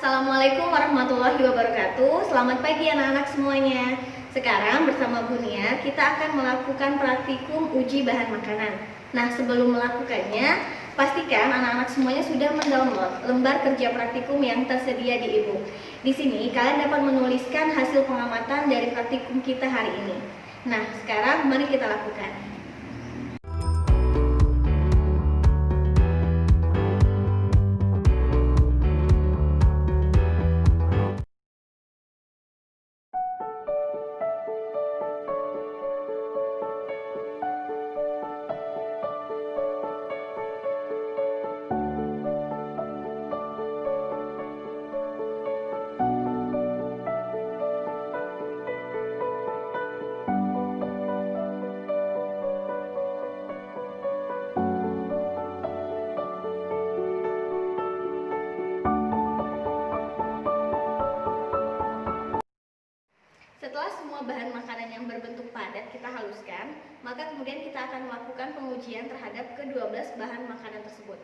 Assalamualaikum warahmatullahi wabarakatuh. Selamat pagi anak-anak semuanya. Sekarang bersama Bu Nia kita akan melakukan praktikum uji bahan makanan. Nah, sebelum melakukannya, pastikan anak-anak semuanya sudah mendownload lembar kerja praktikum yang tersedia di e-book. Di sini kalian dapat menuliskan hasil pengamatan dari praktikum kita hari ini. Nah, sekarang mari kita lakukan. Setelah semua bahan makanan yang berbentuk padat kita haluskan, maka kemudian kita akan melakukan pengujian terhadap ke-12 bahan makanan tersebut.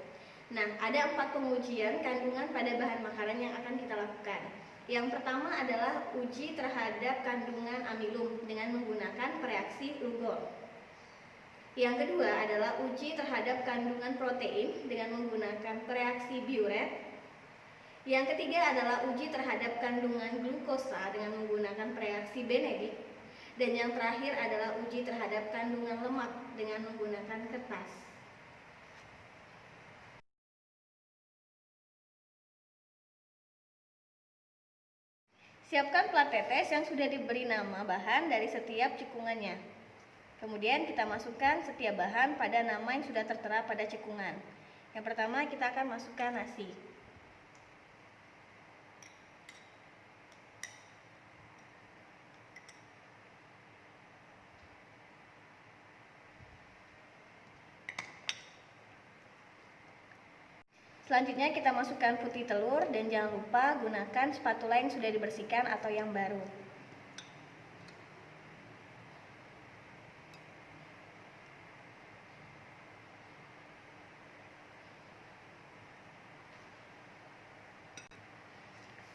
Nah, ada 4 pengujian kandungan pada bahan makanan yang akan kita lakukan. Yang pertama adalah uji terhadap kandungan amilum dengan menggunakan reaksi Lugol. Yang kedua adalah uji terhadap kandungan protein dengan menggunakan reaksi Biuret. Yang ketiga adalah uji terhadap kandungan glukosa dengan menggunakan reaksi Benedict. Dan yang terakhir adalah uji terhadap kandungan lemak dengan menggunakan kertas. Siapkan plat tetes yang sudah diberi nama bahan dari setiap cekungannya. Kemudian kita masukkan setiap bahan pada nama yang sudah tertera pada cekungan. Yang pertama kita akan masukkan nasi. Selanjutnya kita masukkan putih telur dan jangan lupa gunakan spatula yang sudah dibersihkan atau yang baru.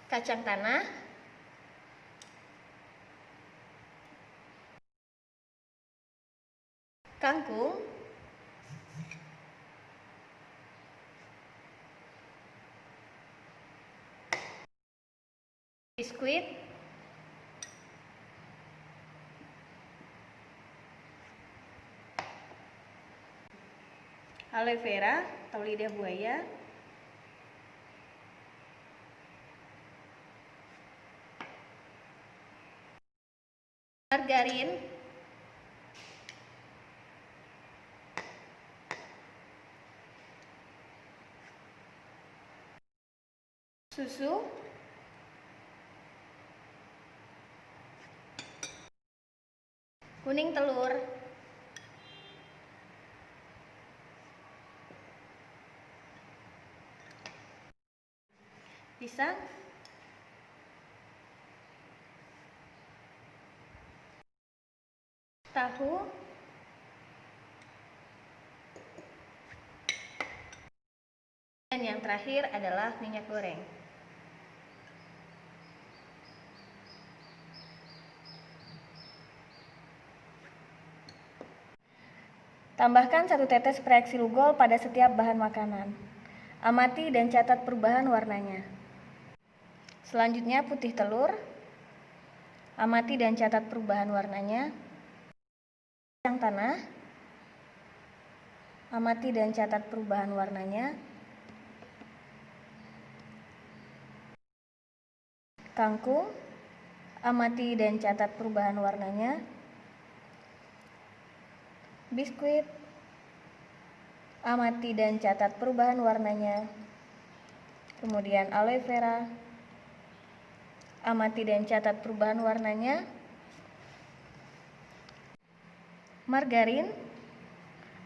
Kacang tanah, kangkung, biskuit, aloe vera atau lidah buaya, margarin, susu, kuning telur, pisang, tahu, dan yang terakhir adalah minyak goreng. Tambahkan 1 tetes reaksi Lugol pada setiap bahan makanan. Amati dan catat perubahan warnanya. Selanjutnya putih telur. Amati dan catat perubahan warnanya. Kacang tanah. Amati dan catat perubahan warnanya. Kangkung. Amati dan catat perubahan warnanya. Biskuit, amati dan catat perubahan warnanya. Kemudian aloe vera, amati dan catat perubahan warnanya. Margarin,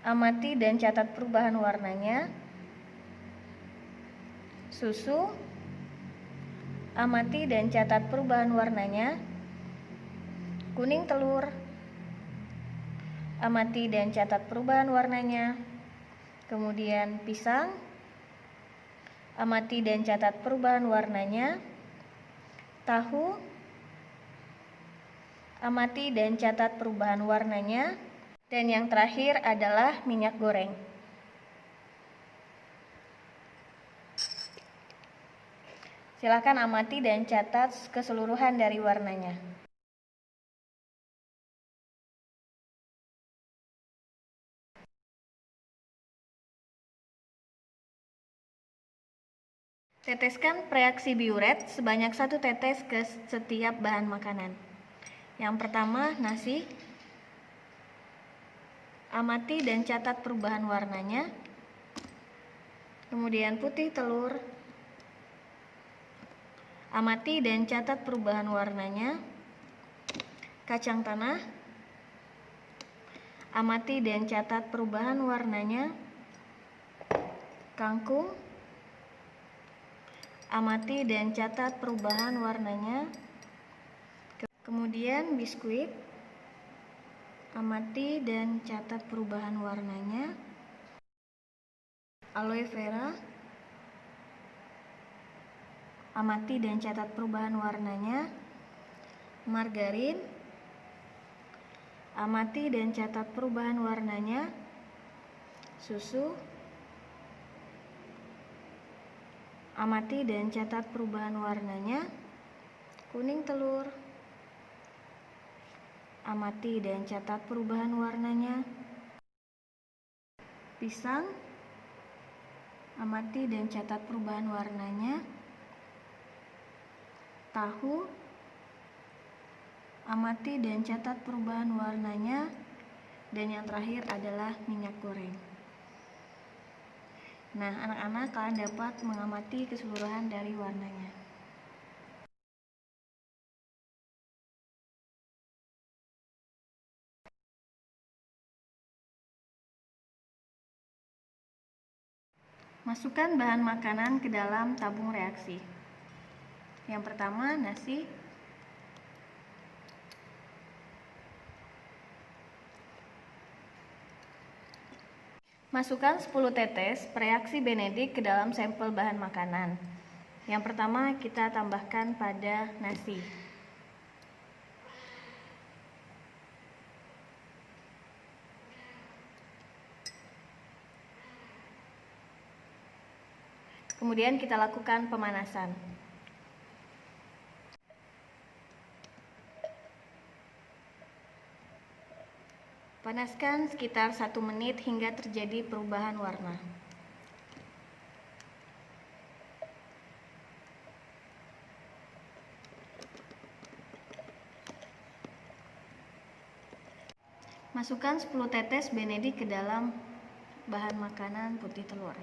amati dan catat perubahan warnanya. Susu, amati dan catat perubahan warnanya. Kuning telur, amati dan catat perubahan warnanya. Kemudian pisang, Amati dan catat perubahan warnanya. Tahu. Amati dan catat perubahan warnanya. Dan yang terakhir adalah minyak goreng. Silakan amati dan catat keseluruhan dari warnanya. Teteskan preaksi biuret sebanyak 1 tetes ke setiap bahan makanan. Yang pertama, nasi. Amati dan catat perubahan warnanya. Kemudian putih telur. Amati dan catat perubahan warnanya. Kacang tanah. Amati dan catat perubahan warnanya. Kangkung. Amati dan catat perubahan warnanya. Kemudian biskuit. Amati dan catat perubahan warnanya. Aloe vera. Amati dan catat perubahan warnanya. Margarin. Amati dan catat perubahan warnanya. Susu. Amati dan catat perubahan warnanya. Kuning telur. Amati dan catat perubahan warnanya. Pisang. Amati dan catat perubahan warnanya. Tahu. Amati dan catat perubahan warnanya. Dan yang terakhir adalah minyak goreng. Nah, anak-anak, kalian dapat mengamati keseluruhan dari warnanya. Masukkan bahan makanan ke dalam tabung reaksi. Yang pertama, nasi. Masukkan 10 tetes preaksi Benedict ke dalam sampel bahan makanan. Yang pertama kita tambahkan pada nasi. Kemudian kita lakukan pemanasan. Panaskan sekitar 1 menit hingga terjadi perubahan warna. Masukkan 10 tetes Benedict ke dalam bahan makanan putih telur.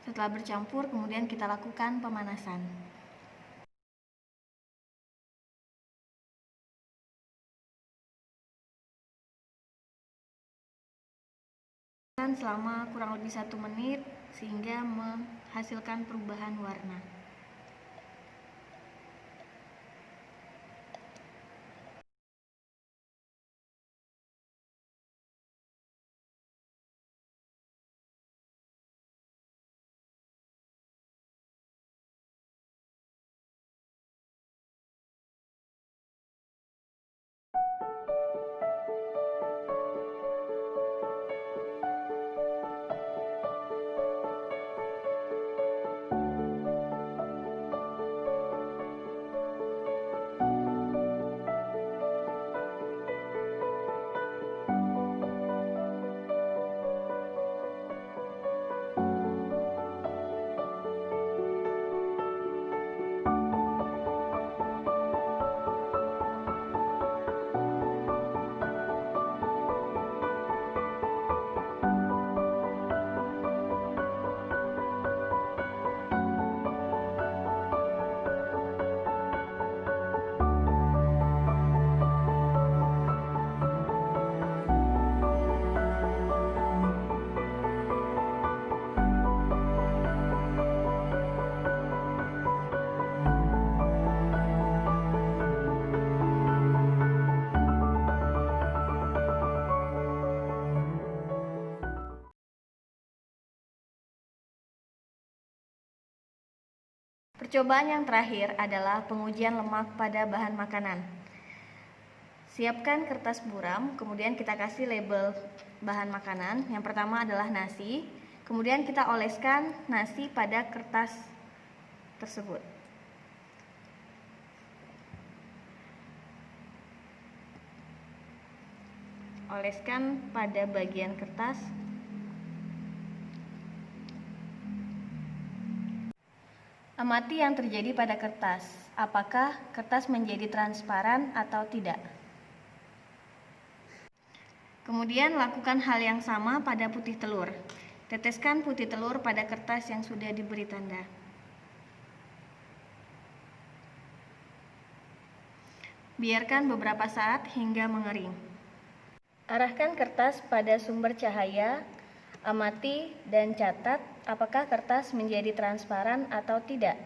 Setelah bercampur, kemudian kita lakukan pemanasan. Selama kurang lebih 1 menit sehingga menghasilkan perubahan warna. Percobaan yang terakhir adalah pengujian lemak pada bahan makanan. Siapkan kertas buram, kemudian kita kasih label bahan makanan. Yang pertama adalah nasi, kemudian kita oleskan nasi pada kertas tersebut. Oleskan pada bagian kertas. Amati yang terjadi pada kertas. Apakah kertas menjadi transparan atau tidak? Kemudian lakukan hal yang sama pada putih telur. Teteskan putih telur pada kertas yang sudah diberi tanda. Biarkan beberapa saat hingga mengering. Arahkan kertas pada sumber cahaya. Amati dan catat apakah kertas menjadi transparan atau tidak.